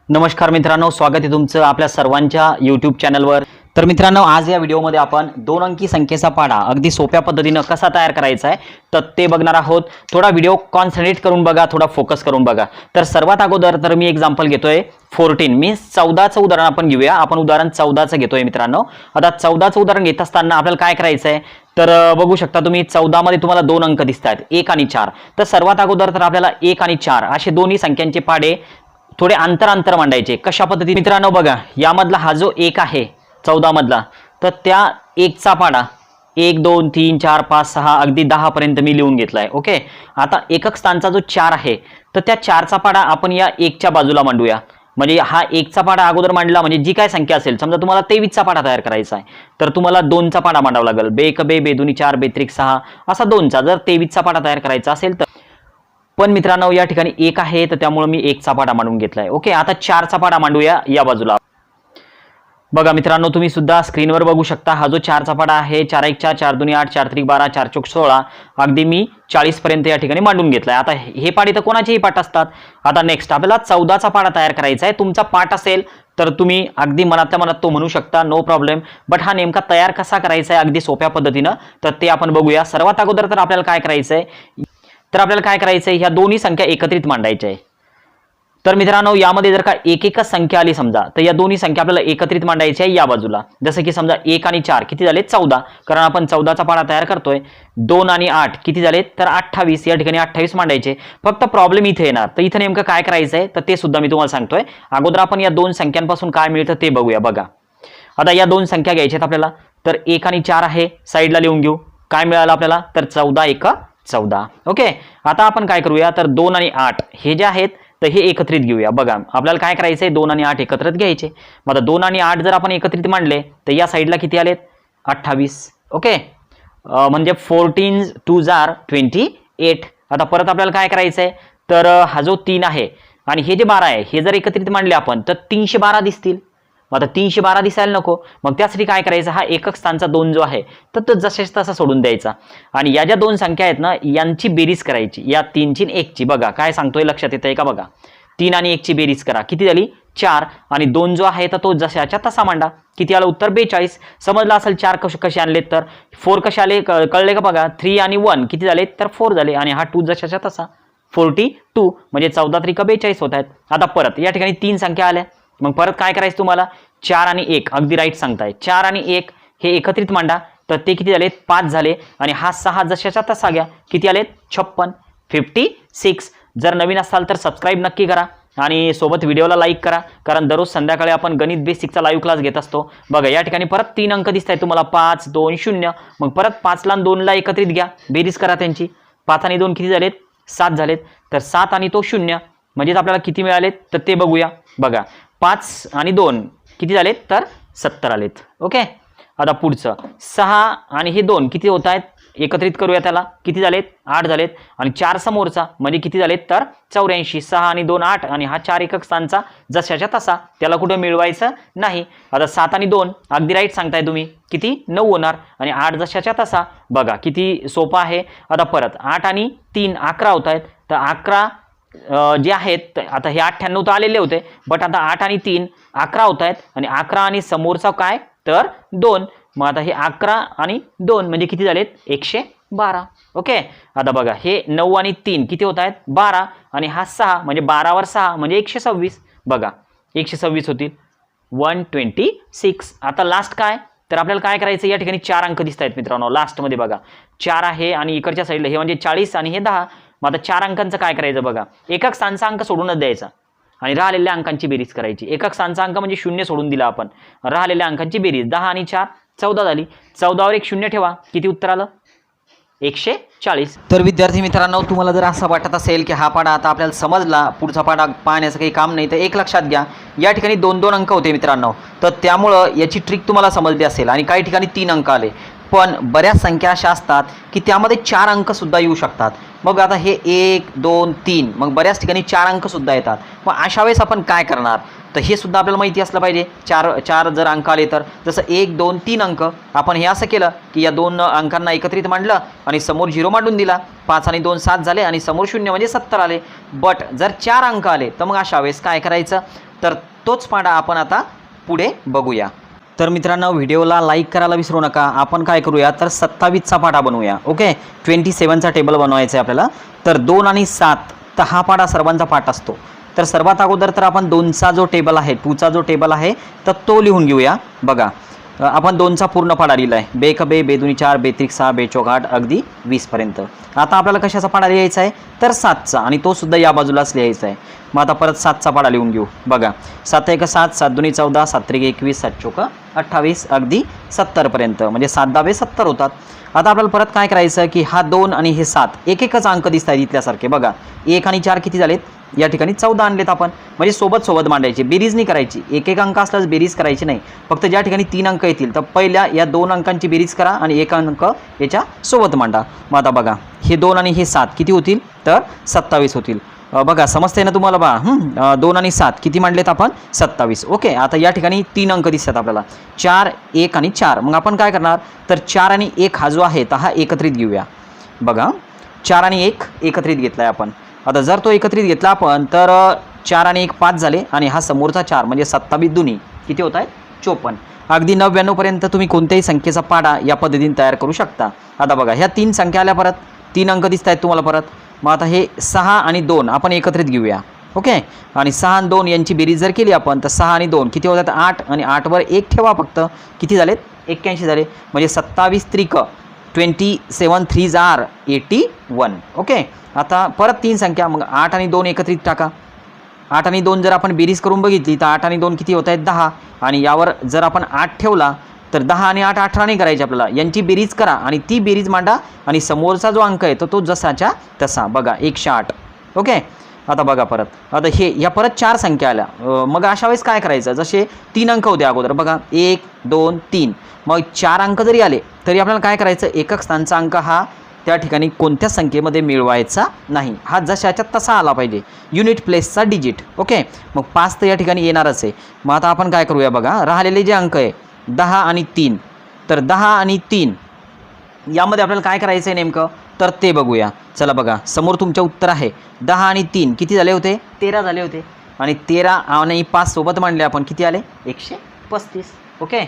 नमस्कार मित्रांनो, स्वागत आहे तुमचं आपल्या सर्वांच्या यूट्यूब चॅनलवर। तर मित्रांनो, आज या व्हिडिओमध्ये आपण दोन अंकी संख्येचा पाढा अगदी सोप्या पद्धतीने कसा तयार करायचा आहे तर ते बघणार आहोत। थोडा व्हिडिओ कॉन्सन्ट्रेट करून बघा, थोडा फोकस करून बघा। तर सर्वात अगोदर तर मी एक्झाम्पल घेतोय 14 मीन्स 14चं उदाहरण आपण घेऊया। आपण उदाहरण 14चं घेतोय मित्रांनो। आता 14चं उदाहरण घेत असताना आपल्याला काय करायचं आहे तर बघू शकता तुम्ही 14 मध्ये तुम्हाला दोन अंक दिसतात, 1 आणि 4। तर सर्वात अगोदर तर आपल्याला 1 आणि 4 असे दोन्ही संख्यांचे पाढे थोडे अंतर मांडायचे। कशा पद्धतीने मित्रांनो बघा, यामधला हा जो 1 आहे 14 मधला, तर त्या 1 चा पाढा 1 2 3 4 5 6 अगदी 10 पर्यंत मी लिहून घेतलाय। ओके, आता एकक स्थानचा जो 4 आहे तर त्या 4 चा पाढा आपण या 1 च्या बाजूला मांडूया। म्हणजे हा 1 चा पाढा अगोदर मांडला म्हणजे जी काय संख्या असेल, समजा तुम्हाला 23 चा पाढा तयार करायचा आहे तर तुम्हाला 2 चा पाढा मांडावा लागेल। बे एक बे बेदुनी 4 बेत्रिक 6 असा 2 चा। जर 23 चा पाढा तयार करायचा असेल तर पण मित्रांनो या ठिकाणी 1 आहे तर त्यामुळे मी 1 चा पाढा मांडून घेतलाय। ओके, आता 4 चा पाढा मांडूया या बाजूला। बघा मित्रांनो, तुम्ही सुद्धा स्क्रीनवर बघू शकता हा जो 4 चा पाढा आहे 4 1 4 4 2 8 4 3 12 4 4 16 अगदी मी 40 पर्यंत या ठिकाणी मांडून घेतलाय। आता हे पाढे तर कोणाचेही पाठ असतात। आता नेक्स्ट आपल्याला 14 चा पाढा तयार करायचा आहे। तुमचा पाठ असेल तर तुम्ही अगदी मनातल्या मनात तो म्हणू शकता, नो प्रॉब्लेम। बट हा नेमका तयार कसा करायचा आहे अगदी सोप्या पद्धतीनं तर ते आपण बघूया। सर्वात अगोदर तर आपल्याला काय करायचं आहे तर आपल्याला काय करायचं आहे, ह्या दोन्ही संख्या एकत्रित मांडायच्या आहे। तर मित्रांनो यामध्ये जर का एक संख्या आली समजा तर या दोन्ही संख्या आपल्याला एकत्रित मांडायच्या आहे या बाजूला। जसं की समजा 1 आणि 4 किती झाले 14, कारण आपण 14 चा पाढा तयार करतोय। 2 आणि 8 किती झाले तर 28, या ठिकाणी 28 मांडायचे। फक्त प्रॉब्लेम इथे येणार, तर इथे नेमकं काय करायचं आहे तर ते सुद्धा मी तुम्हाला सांगतोय। अगोदर आपण या दोन संख्यांपासून काय मिळतं ते बघूया। बघा आता या दोन संख्या घ्यायच्यात आपल्याला, तर 1 आणि 4 आहे साईडला लिहून घेऊ। काय मिळालं आपल्याला तर 14 1 14। ओके, आता आपण काय करूया तर 2 आणि 8 हे जे आहेत तर हे एकत्रित घेऊया। बघा आपल्याला काय करायचंय 2 आणि 8 एकत्रित घ्यायचे। मग 2 आणि 8 जर आपण एकत्रित मांडले तर या साईडला किती आलेत 28। ओके, म्हणजे 14 2 आर 28। आता परत आपल्याला काय करायचंय तर हा जो 3 आहे आणि हे जे 12 आहे हे जर एकत्रित मांडले आपण तर 312 दिसतील। आता 312 दिसायला नको, मग त्यासाठी काय करायचं, हा एकक स्थानचा 2 जो आहे तर तो जशाच तसा सोडून द्यायचा आणि या ज्या दोन संख्या आहेत ना यांची बेरीज करायची, या 3 ची 1 ची। बघा काय सांगतोय लक्षात येतंय का बघा, 3 आणि 1 ची बेरीज करा किती झाली 4 आणि 2 जो आहे तर तो जशाच्या तसा मांडा। किती आलं उत्तर 42। समजलं असेल 4 कसे आणलेत तर 4 कसे आले कळले का बघा। 3 आणि 1 किती झाले तर 4 झाले आणि हा 2 जशाच्या तसा 42 म्हणजे 14 त्रिक 42 होत आहेत। आता परत या ठिकाणी 3 संख्या आल्या, मग परत काय करायचं तुम्हाला 4 आणि 1 अगदी राईट सांगताय। 4 आणि 1 हे एकत्रित मांडा तर ते किती झाले 5 झाले आणि हा 6 जशाच्या तसा घ्या किती आलेत 56 56। जर नवीन असाल तर सबस्क्राईब नक्की करा आणि सोबत व्हिडिओला लाईक करा, कारण दररोज संध्याकाळी आपण गणित बेसिकचा लाईव्ह क्लास घेत असतो। बघा या ठिकाणी परत 3 अंक दिसत आहेत तुम्हाला 5 2 0। मग परत 5 ला आणि 2 ला एकत्रित घ्या, बेरीज करा त्यांची। 5 आणि 2 किती झालेत 7 झालेत, तर 7 आणि तो 0 म्हणजेच आपल्याला किती मिळालेत तर ते बघूया। बघा 5 आणि 2 किती झालेत तर 70 आलेत। ओके, आता पुढचं 6 आणि हे 2 किती होत आहेत एकत्रित करूया त्याला, किती झालेत 8 झालेत आणि 4 समोरचा म्हणजे किती झालेत तर 84। 6 आणि 2 8 आणि हा 4 एकक स्थानचा जशाच्या तसा, त्याला कुठं मिळवायचं नाही। आता 7 आणि 2 अगदी राईट सांगताय तुम्ही किती 9 होणार आणि 8 जशाच्या तसा। बघा किती सोपं आहे। आता परत 8 आणि 3 11 होत आहेत, तर 11 जे आहेत आता हे 98 तर आलेले होते, बट आता 8 आणि 3 11 होत आहेत आणि 11 आणि समोरचा काय तर 2। मग आता हे 11 आणि 2 म्हणजे किती झालेत 112। ओके, आता बघा हे 9 आणि 3 किती होत आहेत 12 आणि हा 6 म्हणजे 12 वर 6 म्हणजे 126। बघा 126 होतील 126। आता लास्ट काय तर आपल्याला काय करायचं, या ठिकाणी 4 अंक दिसत आहेत मित्रांनो लास्ट मध्ये। बघा 4 आहे आणि इकडच्या साईडला हे म्हणजे 40 आणि हे 10। मग आता 4 अंकांचं काय करायचं बघा, एकक स्थानचा अंक सोडूनच द्यायचा आणि राहिलेल्या अंकांची बेरीज करायची। एकक स्थानचा अंक म्हणजे 0 सोडून दिला आपण, राहिलेल्या अंकांची बेरीज 10 आणि 4 14 झाली। 14 वर एक 0 ठेवा, किती उत्तर आलं 140। तर विद्यार्थी मित्रांनो, तुम्हाला जर असं वाटत असेल की हा पाढा आता आपल्याला समजला, पुढचा पाढा पाहण्याचं काही काम नाही, तर एक लक्षात घ्या या ठिकाणी 2 अंक होते मित्रांनो, तर त्यामुळं याची ट्रिक तुम्हाला समजली असेल आणि काही ठिकाणी 3 अंक आले। पण बऱ्याच संख्या अशा असतात की त्यामध्ये 4 अंक सुद्धा येऊ शकतात। मग आता हे 1 2 3 मग बऱ्याच ठिकाणी 4 अंक सुद्धा येतात। मग अशा वेळेस आपण काय करणार तर हे सुद्धा आपल्याला माहिती असलं पाहिजे। 4 जर अंक आले तर जसं 1 2 3 अंक आपण हे असं केलं की या 2 अंकांना एकत्रित मांडलं आणि समोर 0 मांडून दिला। 5 आणि 2 7 झाले आणि समोर 0 म्हणजे 70 आले। बट जर 4 अंक आले तर मग अशा वेळेस काय करायचं तर तोच पाढा आपण आता पुढे बघूया. तर मित्रांनो व्हिडिओला लाईक करायला विसरू नका. आपण काय करूया तर 27चा पाढा बनवूया. ओके 27चा टेबल बनवायचा आहे आपल्याला. तर 2 आणि 7 तर हा पाढा सर्वांचा पाठ असतो. तर सर्वात अगोदर तर आपण 2चा जो टेबल आहे 2चा जो टेबल आहे तर तो लिहून घेऊया. बघा आपण 2चा पूर्ण पाढा लिहिला आहे. बे क बे, बे दुनी 4, बे त्रिक 6, बे चौक 8 अगदी 20 पर्यंत. आता आपल्याला कशाचा पाढा लिहायचा आहे तर 7चा आणि तो सुद्धा या बाजूलाच लिहायचा आहे. मग आता परत 7चा पाढा लिहून घेऊ. बघा 7 1 7, 7 2 14, 7 3 21, 7 चौक 28 अगदी 70 पर्यंत. म्हणजे 7 10 70 होतात. आता आपल्याला परत काय करायचं की हा 2 आणि हे 7 एक एकच अंक दिसत आहेत इथल्यासारखे. बघा 1 आणि 4 किती झालेत या ठिकाणी 14 आणलेत आपण. म्हणजे सोबत सोबत मांडायचे, बेरीज नाही करायची. एक एक अंक असल्यास बेरीज करायची नाही. फक्त ज्या ठिकाणी 3 अंक येतील तर पहिल्या या 2 अंकांची बेरीज करा आणि एक अंक याच्या सोबत मांडा. मग आता बघा हे 2 आणि हे 7 किती होतील तर 27 होतील. बघा समजतंय ना तुम्हाला बा 2 आणि 7 किती मांडलेत आपण 27. ओके आता या ठिकाणी 3 अंक दिसतात आपल्याला 4 1 आणि 4. मग आपण काय करणार तर 4 आणि 1 हा जो आहे तर हा एकत्रित घेऊया. बघा 4 आणि 1 एकत्रित घेतला आहे आपण. आता जर तो एकत्रित घेतला आपण तर 4 आणि 1 5 झाले आणि हा समोरचा 4 म्हणजे 27 दुनी किती होत आहेत 54. अगदी 99 पर्यंत तुम्ही कोणत्याही संख्येचा पाढा या पद्धतीने तयार करू शकता. आता बघा ह्या 3 संख्या आल्या, परत 3 अंक दिसत आहेत तुम्हाला परत. मग आता हे 6 आणि 2 आपण एकत्रित घेऊया. ओके आणि 6 आणि 2 यांची बेरीज जर केली आपण तर 6 आणि 2 किती होतात 8 आणि 8 वर 1 ठेवा फक्त. किती झालेत 81 झाले. म्हणजे 27 त्रिक 27 3 आर 81. ओके आता परत 3 संख्या मग 8 आणि 2 एकत्रित टाका. 8 आणि 2 जर आपण बेरीज करून बघितली तर 8 आणि 2 किती होत आहेत 10 आणि यावर जर आपण 8 ठेवला तर 10 आणि 8 18 नाही करायचे आपल्याला. यांची बेरीज करा आणि ती बेरीज मांडा आणि समोरचा जो अंक आहे तो जसाच्या तसा. बघा 108. ओके आता बघा परत आता हे या परत 4 संख्या आल्या. मग अशा वेळेस काय करायचं जसे 3 अंक होते अगोदर बघा 1 2 3. मग 4 अंक जरी आले तरी आपल्याला काय करायचं एकक स्थानचा अंक हा त्या ठिकाणी कोणत्या संख्येमध्ये मिळवायचा नाही. हा जशाच्या तसा आला पाहिजे. Unit प्लेसचा digit. ओके मग 5 तर या ठिकाणी येणारच आहे. मग आता आपण काय करूया बघा राहिलेले जे अंक आहे 10 आणि 3 तर 10 आणि 3 यामध्ये आपल्याला काय करायचं आहे नेमकं तर ते बघूया. चला बघा समोर तुमचे उत्तर आहे 10 आणि 3 किती झाले होते 13 झाले होते आणि 13 आणि 5 सोबत मांडले आपण किती आले 135. ओके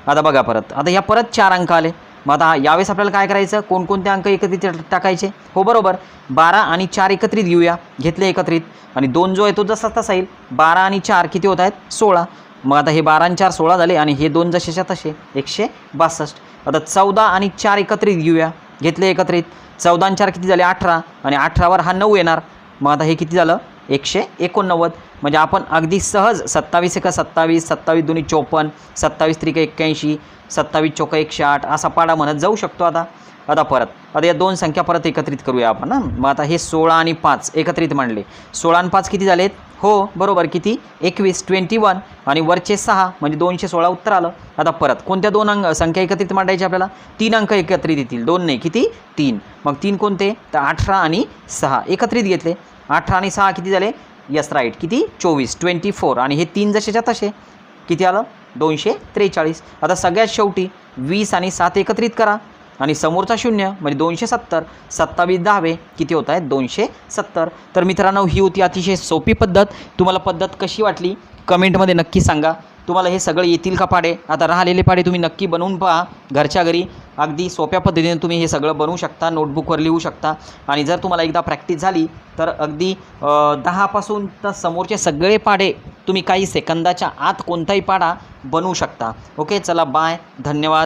आता बघा परत आता या परत 4 अंक आले. मग आता यावेळेस आपल्याला काय करायचं कोणकोणते अंक एकत्रित टाकायचे. हो बरोबर 12 आणि 4 एकत्रित घेऊया. घेतले एकत्रित आणि 2 जो आहे तो जसा तसा येईल. 12 आणि 4 किती होत आहेत 16. मग आता हे 12 आणि 4 16 झाले आणि हे 2 जसेच्या तसे 162. आता 14 आणि 4 एकत्रित घेऊया. घेतले एकत्रित. 14 आणि 4 किती झाले 18 आणि 18वर हा 9 येणार. मग आता हे किती झालं 189. म्हणजे आपण अगदी सहज 27 1 27, 27 2 54, 27 3 81, 27 चौक 108 असा पाढा म्हणत जाऊ शकतो. आता परत आता या 2 संख्या परत एकत्रित करूया आपण. मग आता हे 16 आणि 5 एकत्रित मांडले. 16 आणि 5 किती झालेत हो बरोबर किती 21 21 आणि वरचे 6 म्हणजे 216 उत्तर आलं. आता परत कोणत्या 2 संख्या एकत्रित मांडायची आपल्याला 3 अंक एकत्रित येतील. 2 नाही किती 3. मग 3 कोणते तर 18 आणि 6 एकत्रित घेतले. 18 आणि 6 किती झाले यस राईट किती 24 24 आणि हे 3 जसेच्या तसे किती आलं 243. आता सगळ्यात शेवटी 20 आणि 7 एकत्रित करा आणि समोरचा 0 म्हणजे 270. 27 10 किती होत आहेत 270. तर मित्रांनो ही होती अतिशय सोपी पद्धत. तुम्हाला पद्धत कशी वाटली कमेंटमध्ये नक्की सांगा. तुम्हाला हे सगळे येतील का पाढे. आता राहिलेले पाढे तुम्ही नक्की बनवून पहा घरच्या घरी. अगदी सोप्या पद्धतीने तुम्ही हे सगळं बनवू शकता. नोटबुकवर लिहू शकता आणि जर तुम्हाला एकदा प्रॅक्टिस झाली तर अगदी 10 पासून तर समोरचे सगळे पाढे तुम्ही काही सेकंदाच्या आत कोणताही पाढा बनवू शकता. ओके चला बाय धन्यवाद.